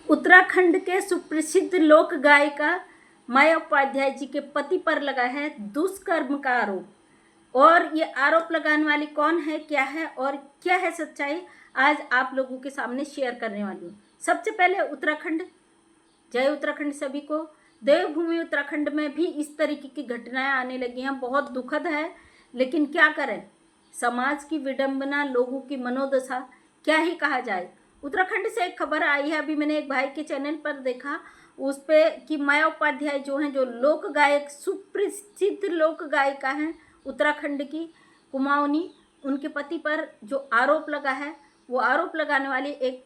उत्तराखंड के सुप्रसिद्ध लोक गायिका माया उपाध्याय जी के पति पर लगा है दुष्कर्म का आरोप। और ये आरोप लगाने वाली कौन है, क्या है और क्या है सच्चाई, आज आप लोगों के सामने शेयर करने वाली हूँ। सबसे पहले उत्तराखंड, जय उत्तराखंड सभी को। देवभूमि उत्तराखंड में भी इस तरीके की घटनाएं आने लगी हैं, बहुत दुखद है, लेकिन क्या करें, समाज की विडंबना, लोगों की मनोदशा, क्या ही कहा जाए। उत्तराखंड से एक खबर आई है, अभी मैंने एक भाई के चैनल पर देखा उस पे कि माया उपाध्याय जो हैं, जो लोक गायक, सुप्रसिद्ध लोक गायिका हैं उत्तराखंड की, कुमाऊनी, उनके पति पर जो आरोप लगा है, वो आरोप लगाने वाली एक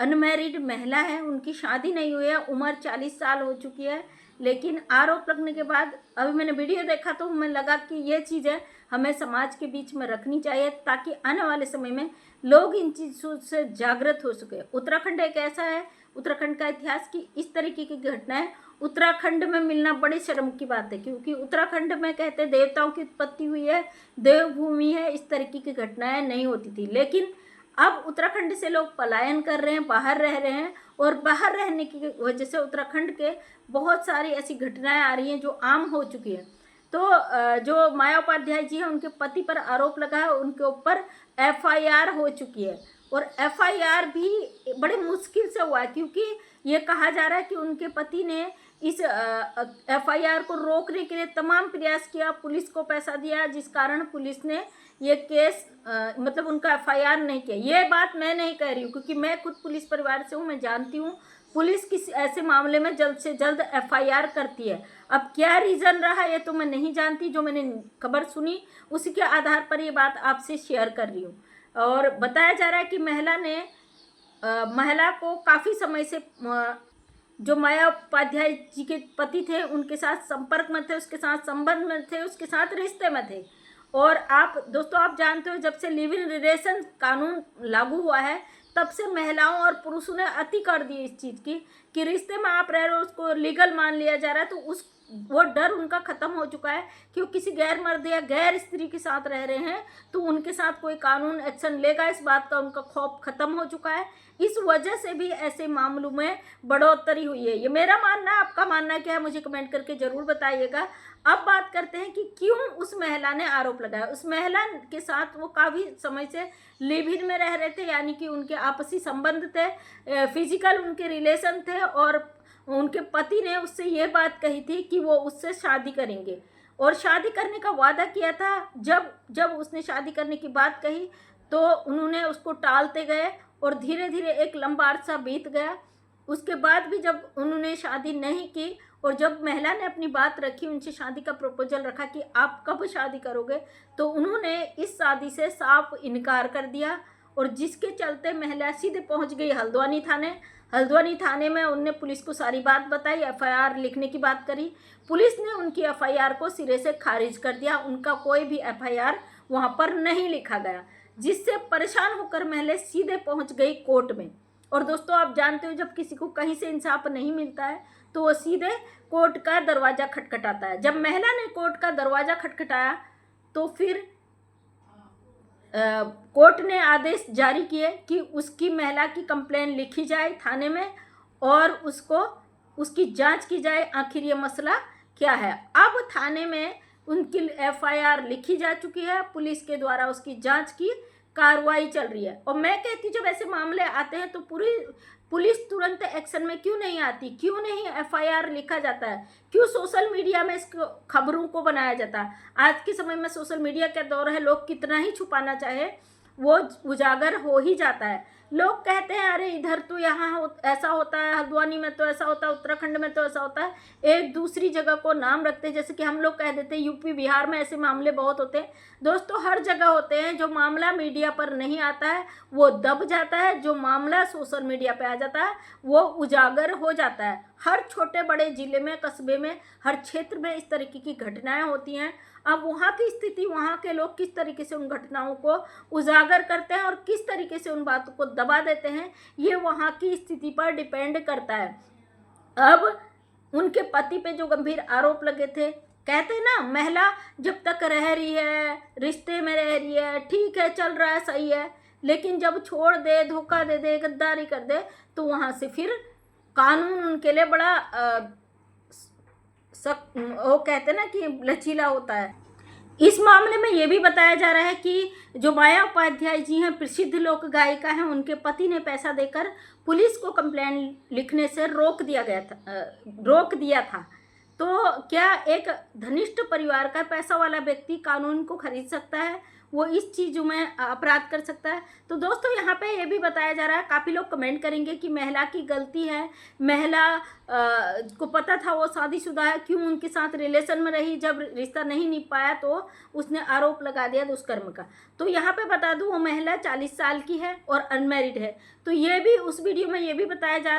अनमैरिड महिला है। उनकी शादी नहीं हुई है, उम्र 40 साल हो चुकी है, लेकिन आरोप लगने के बाद अभी मैंने वीडियो देखा तो मैं लगा कि ये चीज़ें हमें समाज के बीच में रखनी चाहिए ताकि आने वाले समय में लोग इन चीज़ों से जागृत हो सके। उत्तराखंड एक ऐसा है, उत्तराखंड का इतिहास की इस तरीके की घटनाएं उत्तराखंड में मिलना बड़ी शर्म की बात है, क्योंकि उत्तराखंड में कहते हैं देवताओं की उत्पत्ति हुई है, देवभूमि है, इस तरीके की घटनाएं नहीं होती थी। लेकिन अब उत्तराखंड से लोग पलायन कर रहे हैं, बाहर रह रहे हैं, और बाहर रहने की वजह से उत्तराखंड के बहुत सारी ऐसी घटनाएं आ रही हैं जो आम हो चुकी है। तो जो माया उपाध्याय जी हैं, उनके पति पर आरोप लगा है, उनके ऊपर एफआईआर हो चुकी है, और एफआईआर भी बड़े मुश्किल से हुआ है, क्योंकि ये कहा जा रहा है कि उनके पति ने इस एफआईआर को रोकने के लिए तमाम प्रयास किया, पुलिस को पैसा दिया, जिस कारण पुलिस ने ये केस मतलब उनका एफआईआर नहीं किया। ये बात मैं नहीं कह रही हूँ, क्योंकि मैं खुद पुलिस परिवार से हूँ, मैं जानती हूँ पुलिस किसी ऐसे मामले में जल्द से जल्द एफआईआर करती है। अब क्या रीज़न रहा ये तो मैं नहीं जानती, जो मैंने खबर सुनी उसी के आधार पर ये बात आपसे शेयर कर रही हूँ। और बताया जा रहा है कि महिला को काफ़ी समय से जो माया उपाध्याय जी के पति थे उनके साथ संपर्क में थे, उसके साथ संबंध में थे, उसके साथ रिश्ते में थे। और आप दोस्तों, आप जानते हो जब से लिव इन रिलेशन कानून लागू हुआ है तब से महिलाओं और पुरुषों ने अति कर दी इस चीज़ की कि रिश्ते में आप रह रहे हो, उसको लीगल मान लिया जा रहा है, तो उस वो डर उनका ख़त्म हो चुका है कि वो किसी गैर मर्द या गैर स्त्री के साथ रह रहे हैं तो उनके साथ कोई कानून एक्शन लेगा, इस बात का उनका खौफ ख़त्म हो चुका है। इस वजह से भी ऐसे मामलों में बढ़ोतरी हुई है। ये मेरा मानना है, आपका मानना क्या है मुझे कमेंट करके ज़रूर बताइएगा। अब बात करते हैं कि क्यों उस महिला ने आरोप लगाया। उस महिला के साथ वो काफ़ी समय से लिव इन में रह रहे थे, यानी कि उनके आपसी संबंध थे, फिजिकल उनके रिलेशन थे, और उनके पति ने उससे ये बात कही थी कि वो उससे शादी करेंगे, और शादी करने का वादा किया था। जब उसने शादी करने की बात कही तो उन्होंने उसको टालते गए, और धीरे धीरे एक लंबा अरसा बीत गया। उसके बाद भी जब उन्होंने शादी नहीं की, और जब महिला ने अपनी बात रखी, उनसे शादी का प्रपोजल रखा कि आप कब शादी करोगे, तो उन्होंने इस शादी से साफ इनकार कर दिया, और जिसके चलते महिला सीधे पहुंच गई हल्द्वानी थाने। हल्द्वानी थाने में उनने पुलिस को सारी बात बताई, एफआईआर लिखने की बात करी। पुलिस ने उनकी एफआईआर को सिरे से खारिज कर दिया, उनका कोई भी एफआईआर वहाँ पर नहीं लिखा गया, जिससे परेशान होकर महिला सीधे पहुँच गई कोर्ट में। और दोस्तों, आप जानते हो जब किसी को कहीं से इंसाफ नहीं मिलता है तो वो सीधे कोर्ट का दरवाज़ा खटखटाता है। जब महिला ने कोर्ट का दरवाज़ा खटखटाया तो फिर कोर्ट ने आदेश जारी किए कि उसकी महिला की कंप्लेन लिखी जाए थाने में, और उसकी जांच की जाए आखिर ये मसला क्या है। अब थाने में उनकी एफआईआर लिखी जा चुकी है, पुलिस के द्वारा उसकी जांच की कार्रवाई चल रही है। और मैं कहती हूँ जब ऐसे मामले आते हैं तो पूरी पुलिस तुरंत एक्शन में क्यों नहीं आती, क्यों नहीं एफआईआर लिखा जाता है, क्यों सोशल मीडिया में इस खबरों को बनाया जाता है। आज के समय में सोशल मीडिया का दौर है, लोग कितना ही छुपाना चाहे वो उजागर हो ही जाता है। लोग कहते हैं अरे इधर तो ऐसा होता है, हल्द्वानी में तो ऐसा होता है, उत्तराखंड में तो ऐसा होता है, एक दूसरी जगह को नाम रखते हैं, जैसे कि हम लोग कह देते हैं यूपी बिहार में ऐसे मामले बहुत होते हैं। दोस्तों, हर जगह होते हैं। जो मामला मीडिया पर नहीं आता है वो दब जाता है, जो मामला सोशल मीडिया पे आ जाता है वो उजागर हो जाता है। हर छोटे बड़े ज़िले में, कस्बे में, हर क्षेत्र में इस तरीके की घटनाएं होती हैं। अब वहाँ की स्थिति, वहाँ के लोग किस तरीके से उन घटनाओं को उजागर करते हैं और किस तरीके से उन बातों को दबा देते हैं, ये वहाँ की स्थिति पर डिपेंड करता है। अब उनके पति पे जो गंभीर आरोप लगे थे, कहते हैं ना, महिला जब तक रह रही है, रिश्ते में रह रही है, ठीक है, चल रहा है, सही है, लेकिन जब छोड़ दे, धोखा दे दे, गद्दारी कर दे, तो वहाँ से फिर कानून उनके लिए बड़ा वो कहते हैं ना कि लचीला होता है। इस मामले में ये भी बताया जा रहा है कि जो माया उपाध्याय जी हैं, प्रसिद्ध लोक गायिका हैं, उनके पति ने पैसा देकर पुलिस को कंप्लेंट लिखने से रोक दिया था। तो क्या एक धनिष्ठ परिवार का पैसा वाला व्यक्ति कानून को खरीद सकता है? वो इस चीज़ों में अपराध कर सकता है? तो दोस्तों यहाँ पे ये भी बताया जा रहा है, काफ़ी लोग कमेंट करेंगे कि महिला की गलती है, महिला को पता था वो शादीशुदा है, क्यों उनके साथ रिलेशन में रही, जब रिश्ता नहीं निभ पाया तो उसने आरोप लगा दिया दुष्कर्म का। तो यहाँ पे बता दूँ, वो महिला 40 साल की है और अनमैरिड है। तो ये भी उस वीडियो में ये भी बताया जा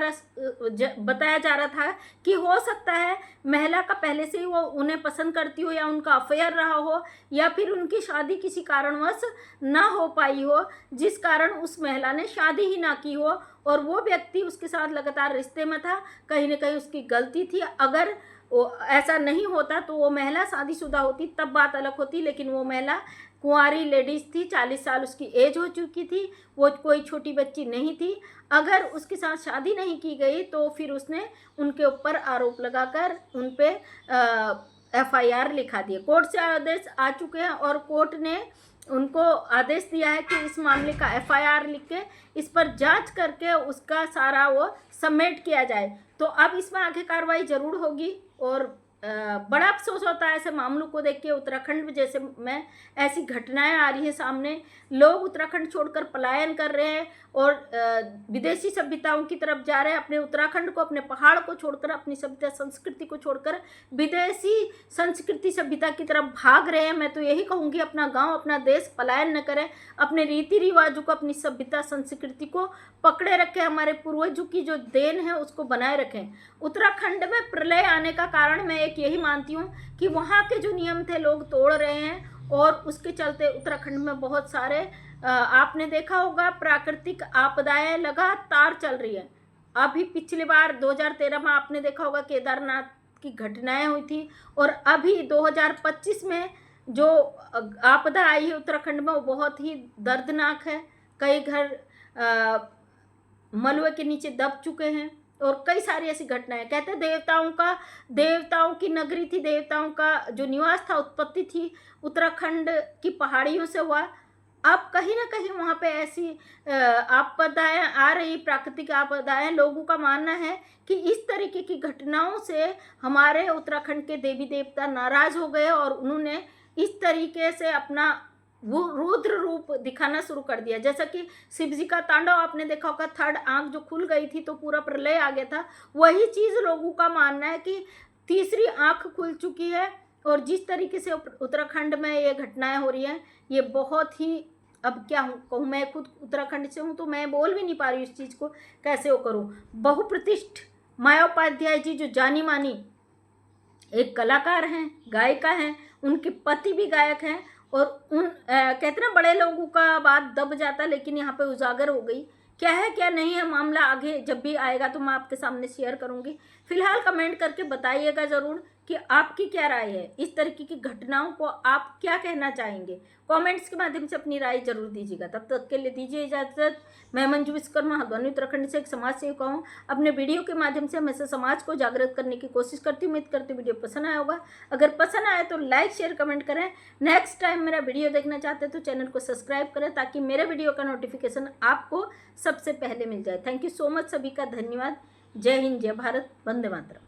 रहा था कि हो सकता है महिला का पहले से ही वो उन्हें पसंद करती हो, या उनका अफेयर रहा हो, या फिर उनकी शादी किसी कारणवश ना हो पाई हो, जिस कारण उस महिला ने शादी ही ना की हो, और वो व्यक्ति उसके साथ लगातार रिश्ते में था। कहीं ना कहीं उसकी गलती थी। अगर वो ऐसा नहीं होता तो वो महिला शादीशुदा होती, तब बात अलग होती। लेकिन वो महिला कुंवारी लेडीज़ थी, 40 साल उसकी एज हो चुकी थी, वो कोई छोटी बच्ची नहीं थी। अगर उसके साथ शादी नहीं की गई तो फिर उसने उनके ऊपर आरोप लगाकर उन पे FIR लिखा दिया। कोर्ट से आदेश आ चुके हैं और कोर्ट ने उनको आदेश दिया है कि इस मामले का FIR लिख के इस पर जांच करके उसका सारा वो सबमिट किया जाए। तो अब इसमें आगे कार्रवाई ज़रूर होगी। और बड़ा अफसोस होता है ऐसे मामलों को देख के। उत्तराखंड जैसे में ऐसी घटनाएं आ रही हैं सामने, लोग उत्तराखंड छोड़कर पलायन कर रहे हैं और विदेशी सभ्यताओं की तरफ जा रहे हैं। अपने उत्तराखंड को, अपने पहाड़ को छोड़कर, अपनी सभ्यता संस्कृति को छोड़कर विदेशी संस्कृति सभ्यता की तरफ भाग रहे हैं। मैं तो यही कहूँगी, अपना गाँव, अपना देश पलायन न करें, अपने रीति रिवाजों को, अपनी सभ्यता संस्कृति को पकड़े रखें, हमारे पूर्वजों की जो देन है उसको बनाए रखें। उत्तराखंड में प्रलय आने का कारण मैं एक यही मानती हूँ कि वहाँ के जो नियम थे लोग तोड़ रहे हैं, और उसके चलते उत्तराखंड में बहुत सारे आपने देखा होगा प्राकृतिक आपदाएं लगातार चल रही है। अभी पिछली बार 2013 में आपने देखा होगा केदारनाथ की घटनाएं हुई थी, और अभी 2025 में जो आपदा आई है उत्तराखंड में वो बहुत ही दर्दनाक है। कई घर मलबे के नीचे दब चुके हैं और कई सारी ऐसी घटनाएं। कहते हैं देवताओं की नगरी थी, देवताओं का जो निवास था, उत्पत्ति थी उत्तराखंड की पहाड़ियों से हुआ। अब कहीं ना कहीं वहाँ पे ऐसी आपदाएं आ रही, प्राकृतिक आपदाएं। लोगों का मानना है कि इस तरीके की घटनाओं से हमारे उत्तराखंड के देवी देवता नाराज हो गए और उन्होंने इस तरीके से अपना वो रुद्र रूप दिखाना शुरू कर दिया। जैसा कि शिव जी का तांडव आपने देखा होगा, थर्ड आंख जो खुल गई थी तो पूरा प्रलय आ गया था। वही चीज़ लोगों का मानना है कि तीसरी आंख खुल चुकी है, और जिस तरीके से उत्तराखंड में ये घटनाएं हो रही हैं, ये बहुत ही, अब क्या कहूँ, मैं खुद उत्तराखंड से हूँ तो मैं बोल भी नहीं पा रही इस चीज़ को कैसे वो करूँ। बहुप्रतिष्ठ माया उपाध्याय जी जो जानी मानी एक कलाकार हैं, गायिका हैं, उनके पति भी गायक हैं, और कहते ना बड़े लोगों का बात दब जाता, लेकिन यहाँ पे उजागर हो गई। क्या है क्या नहीं है मामला, आगे जब भी आएगा तो मैं आपके सामने शेयर करूँगी। फिलहाल कमेंट करके बताइएगा ज़रूर कि आपकी क्या राय है, इस तरीके की घटनाओं को आप क्या कहना चाहेंगे। कमेंट्स के माध्यम से अपनी राय जरूर दीजिएगा। तब तक के लिए दीजिए इजाज़त। मैं मंजू विश्वकर्मा, हल्द्वानी उत्तराखंड से एक समाज सेविका हूँ। अपने वीडियो के माध्यम से हमेशा समाज को जागृत करने की कोशिश करती हूँ। उम्मीद करती हूँ वीडियो पसंद आया होगा। अगर पसंद आए तो लाइक शेयर कमेंट करें। नेक्स्ट टाइम मेरा वीडियो देखना चाहते हैं तो चैनल को सब्सक्राइब करें, ताकि मेरे वीडियो का नोटिफिकेशन आपको सबसे पहले मिल जाए। थैंक यू सो मच, सभी का धन्यवाद। जय हिंद, जय भारत, वंदे मातरम।